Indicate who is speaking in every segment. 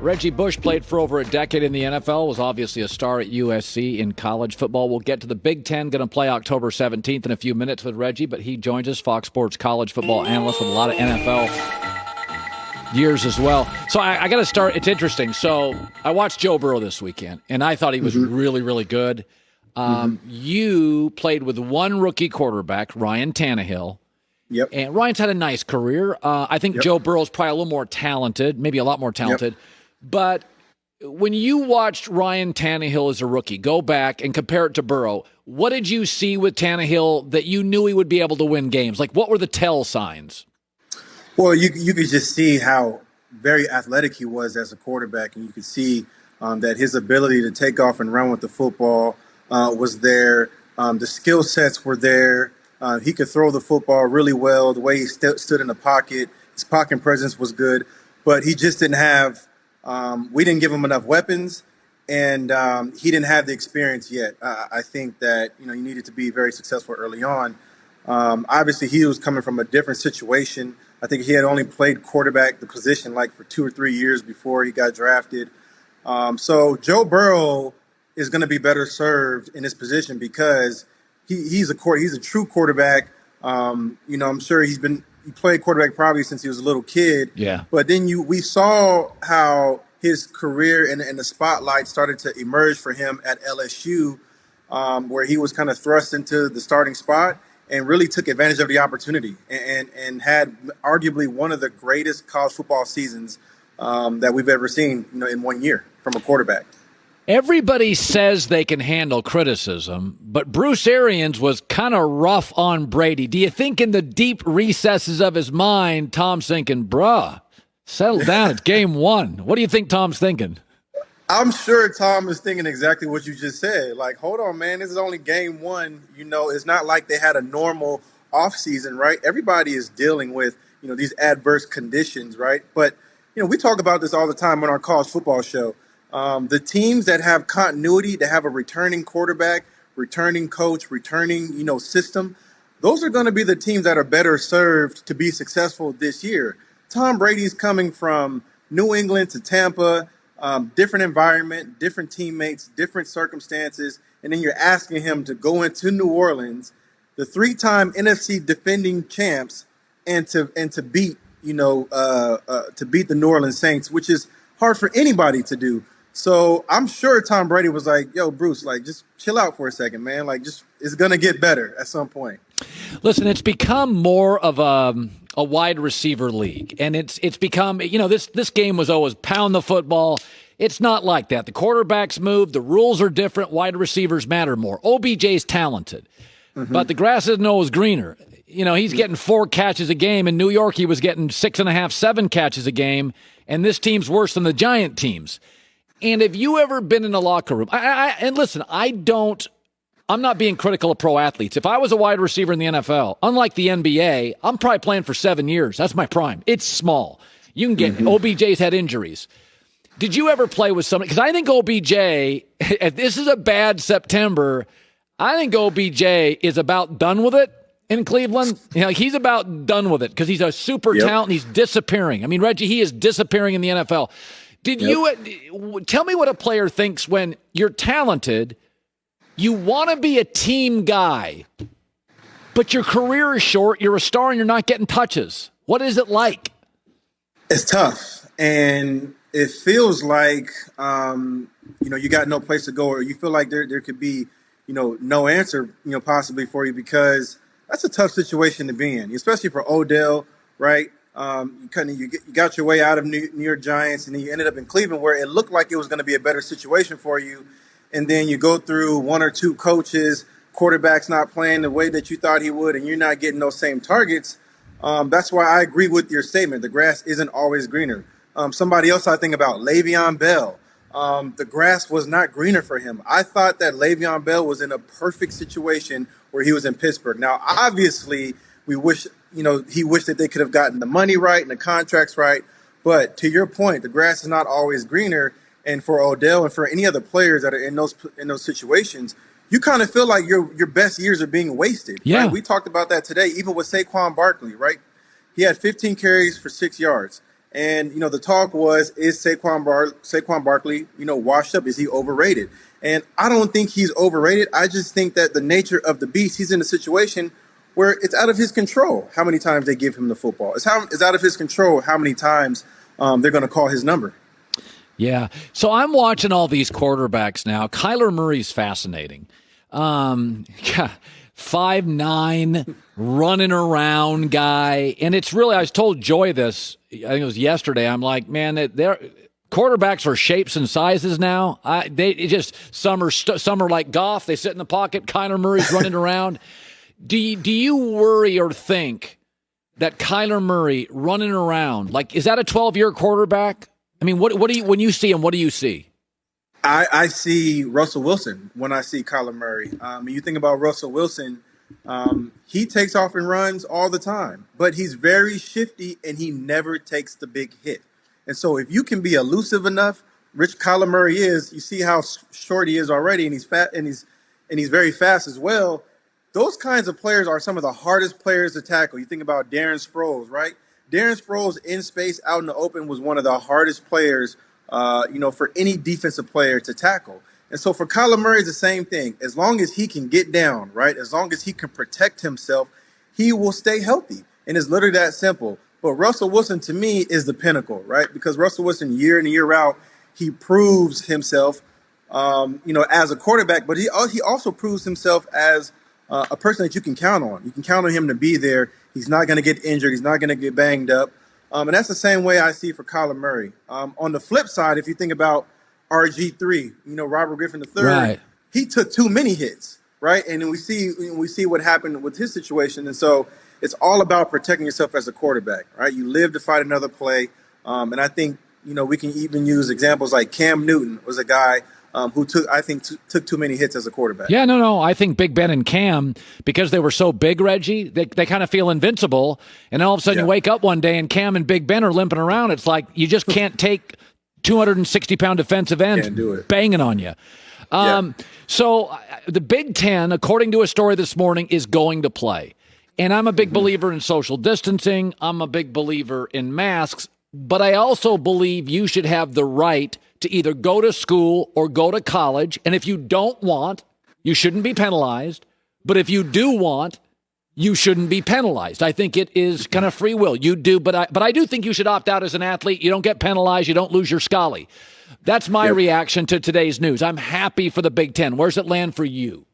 Speaker 1: Reggie Bush played for over a decade in the NFL, was obviously a star at USC in college football. We'll get to the Big Ten, going to play October 17th in a few minutes with Reggie, but he joins us, Fox Sports college football analyst with a lot of NFL years as well. So I got to start. It's interesting. So I watched Joe Burrow this weekend, and I thought he was really, really good. You played with one rookie quarterback, Ryan Tannehill.
Speaker 2: Yep.
Speaker 1: And Ryan's had a nice career. I think Joe Burrow's probably a little more talented, maybe a lot more talented. But when you watched Ryan Tannehill as a rookie, go back and compare it to Burrow, what did you see with Tannehill that you knew he would be able to win games? Like, what were the tell signs?
Speaker 2: Well, you could just see how very athletic he was as a quarterback, and you could see that his ability to take off and run with the football was there. The skill sets were there. He could throw the football really well. The way he stood in the pocket, his pocket presence was good, but he just didn't have we didn't give him enough weapons, and he didn't have the experience yet. I think that you needed to be very successful early on. Obviously, he was coming from a different situation. I think he had only played quarterback the position like for 2 or 3 years before he got drafted. So Joe Burrow is going to be better served in this position because he's a true quarterback. I'm sure he played quarterback probably since he was a little kid.
Speaker 1: Yeah.
Speaker 2: But then we saw how his career and the spotlight started to emerge for him at LSU, where he was kind of thrust into the starting spot and really took advantage of the opportunity and had arguably one of the greatest college football seasons that we've ever seen, in 1 year from a quarterback.
Speaker 1: Everybody says they can handle criticism, but Bruce Arians was kind of rough on Brady. Do you think in the deep recesses of his mind, Tom's thinking, bruh, settle down, it's game one? What do you think Tom's thinking?
Speaker 2: I'm sure Tom is thinking exactly what you just said. Like, hold on, man, this is only game one. It's not like they had a normal offseason, right? Everybody is dealing with, these adverse conditions, right? But, we talk about this all the time on our college football show. The teams that have continuity, that have a returning quarterback, returning coach, returning, system, those are going to be the teams that are better served to be successful this year. Tom Brady's coming from New England to Tampa, different environment, different teammates, different circumstances, and then you're asking him to go into New Orleans, the 3-time NFC defending champs, and to beat, to beat the New Orleans Saints, which is hard for anybody to do. So I'm sure Tom Brady was like, yo, Bruce, like, just chill out for a second, man. Like, it's going to get better at some point.
Speaker 1: Listen, it's become more of a wide receiver league. And it's become, this game was always pound the football. It's not like that. The quarterbacks move. The rules are different. Wide receivers matter more. OBJ's talented, but the grass isn't always greener. He's getting 4 catches a game. In New York, he was getting 6.5, 7 catches a game. And this team's worse than the Giant teams. And have you ever been in a locker room? And listen, I'm not being critical of pro athletes. If I was a wide receiver in the NFL, unlike the NBA, I'm probably playing for 7 years. That's my prime. It's small. You can get OBJ's had injuries. Did you ever play with somebody? Because I think OBJ, if this is a bad September, I think OBJ is about done with it in Cleveland. He's about done with it because he's a super talent and he's disappearing. I mean, Reggie, he is disappearing in the NFL. Did you tell me what a player thinks when you're talented, you want to be a team guy, but your career is short, you're a star, and you're not getting touches? What is it like?
Speaker 2: It's tough, and it feels like you got no place to go, or you feel like there could be no answer possibly for you, because that's a tough situation to be in, especially for Odell, right? You got your way out of New York Giants, and then you ended up in Cleveland, where it looked like it was going to be a better situation for you. And then you go through 1 or 2 coaches, quarterback's not playing the way that you thought he would, and you're not getting those same targets. That's why I agree with your statement. The grass isn't always greener. Somebody else I think about, Le'Veon Bell. The grass was not greener for him. I thought that Le'Veon Bell was in a perfect situation where he was in Pittsburgh. Now, obviously, we wish he wished that they could have gotten the money right and the contracts right. But to your point, the grass is not always greener. And for Odell and for any other players that are in those situations, you kind of feel like your best years are being wasted.
Speaker 1: Yeah.
Speaker 2: Right? We talked about that today, even with Saquon Barkley, right? He had 15 carries for 6 yards. And, the talk was, is Saquon Barkley, washed up? Is he overrated? And I don't think he's overrated. I just think that the nature of the beast, he's in a situation where it's out of his control how many times they give him the football. It's out of his control how many times they're going to call his number.
Speaker 1: Yeah. So I'm watching all these quarterbacks now. Kyler Murray's fascinating. 5'9", running around guy. And it's really, I told Joy this, I think it was yesterday. I'm like, man, they're quarterbacks are shapes and sizes now. Some are like Goff. They sit in the pocket. Kyler Murray's running around. Do you worry or think that Kyler Murray running around, like, is that a 12-year quarterback? I mean, what do you, when you see him, what do you see?
Speaker 2: I see Russell Wilson when I see Kyler Murray. You think about Russell Wilson, he takes off and runs all the time, but he's very shifty and he never takes the big hit. And so if you can be elusive enough, Rich Kyler Murray is, you see how short he is already, and he's fat, and he's very fast as well. Those kinds of players are some of the hardest players to tackle. You think about Darren Sproles, right? Darren Sproles in space out in the open was one of the hardest players, for any defensive player to tackle. And so for Kyler Murray, it's the same thing. As long as he can get down, right? As long as he can protect himself, he will stay healthy. And it's literally that simple. But Russell Wilson, to me, is the pinnacle, right? Because Russell Wilson, year in and year out, he proves himself, as a quarterback. But he also proves himself as a person that you can count on. You can count on him to be there. He's not going to get injured. He's not going to get banged up. And that's the same way I see for Kyler Murray. On the flip side, if you think about RG3, Robert Griffin III, right, he took too many hits, right? And then we see what happened with his situation. And so it's all about protecting yourself as a quarterback, right? You live to fight another play. And I think, we can even use examples like Cam Newton was a guy who took too many hits as a quarterback.
Speaker 1: Yeah, no. I think Big Ben and Cam, because they were so big, Reggie, they kind of feel invincible. And all of a sudden you wake up one day and Cam and Big Ben are limping around. It's like you just can't take 260-pound defensive ends banging on you. So the Big Ten, according to a story this morning, is going to play. And I'm a big believer in social distancing. I'm a big believer in masks. But I also believe you should have the right to either go to school or go to college. And if you don't want, you shouldn't be penalized. But if you do want, you shouldn't be penalized. I think it is kind of free will. You do, but I do think you should opt out as an athlete. You don't get penalized. You don't lose your Scully. That's my reaction to today's news. I'm happy for the Big Ten. Where's it land for you?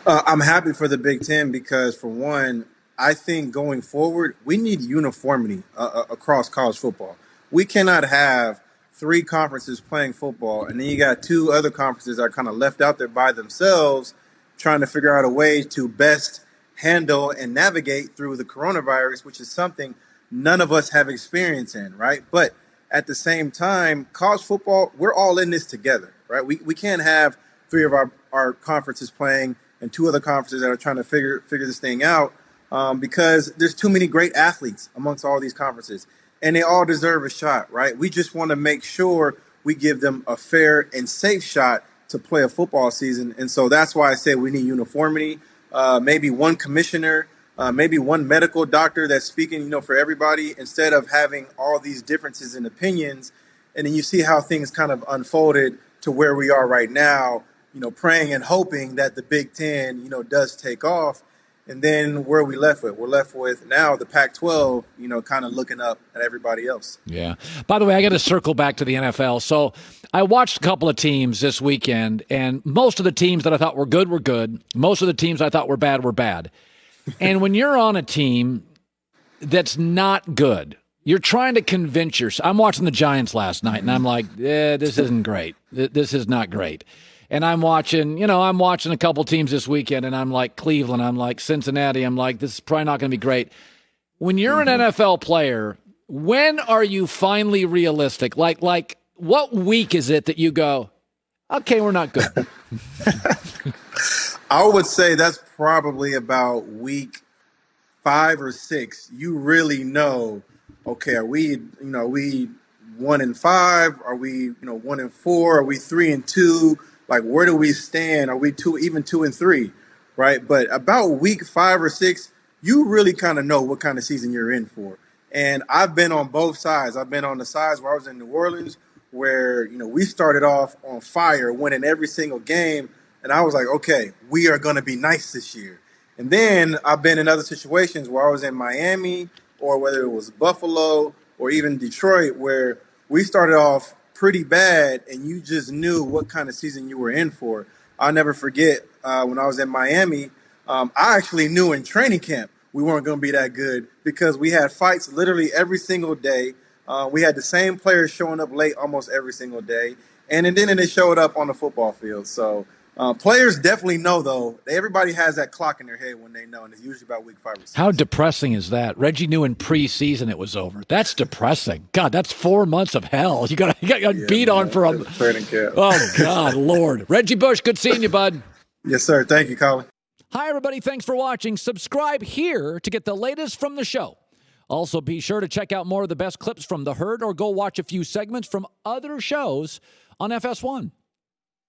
Speaker 2: I'm happy for the Big Ten because, for one, I think going forward, we need uniformity across college football. We cannot have 3 conferences playing football, and then you got 2 other conferences that are kind of left out there by themselves trying to figure out a way to best handle and navigate through the coronavirus, which is something none of us have experience in, right? But at the same time, college football, we're all in this together, right? We can't have 3 of our conferences playing and 2 other conferences that are trying to figure this thing out because there's too many great athletes amongst all these conferences. And they all deserve a shot, right? We just want to make sure we give them a fair and safe shot to play a football season. And so that's why I say we need uniformity, maybe one commissioner, maybe one medical doctor that's speaking, for everybody, instead of having all these differences in opinions. And then you see how things kind of unfolded to where we are right now, praying and hoping that the Big Ten, does take off. And then where are we left with? We're left with now the Pac-12, kind of looking up at everybody else.
Speaker 1: Yeah. By the way, I got to circle back to the NFL. So I watched a couple of teams this weekend, and most of the teams that I thought were good were good. Most of the teams I thought were bad were bad. And when you're on a team that's not good, you're trying to convince yourself. I'm watching the Giants last night, and I'm like, this isn't great. This is not great. And I'm watching a couple teams this weekend, and I'm like Cleveland, I'm like Cincinnati, I'm like, this is probably not going to be great. When you're an NFL player, when are you finally realistic? Like, what week is it that you go, okay, we're not good?
Speaker 2: I would say that's probably about week 5 or 6. You really know, okay, are we 1-5? Are we 1-4? Are we 3-2? Like, where do we stand? Are we 2-3, right? But about week 5 or 6, you really kind of know what kind of season you're in for. And I've been on both sides. I've been on the sides where I was in New Orleans, where we started off on fire, winning every single game, and I was like, okay, we are going to be nice this year. And then I've been in other situations where I was in Miami, or whether it was Buffalo or even Detroit, where we started off pretty bad, and you just knew what kind of season you were in for. I'll never forget when I was in Miami. I actually knew in training camp we weren't going to be that good because we had fights literally every single day. We had the same players showing up late almost every single day, and then they showed up on the football field. So players definitely know, though. Everybody has that clock in their head when they know, and it's usually about week 5 or 6.
Speaker 1: How depressing is that? Reggie knew in preseason it was over. That's depressing. God, that's 4 months of hell. You got beat on for a
Speaker 2: training camp.
Speaker 1: Oh, God, Lord. Reggie Bush, good seeing you, bud.
Speaker 2: Yes, sir. Thank you, Colin.
Speaker 1: Hi, everybody. Thanks for watching. Subscribe here to get the latest from the show. Also, be sure to check out more of the best clips from The Herd or go watch a few segments from other shows on FS1.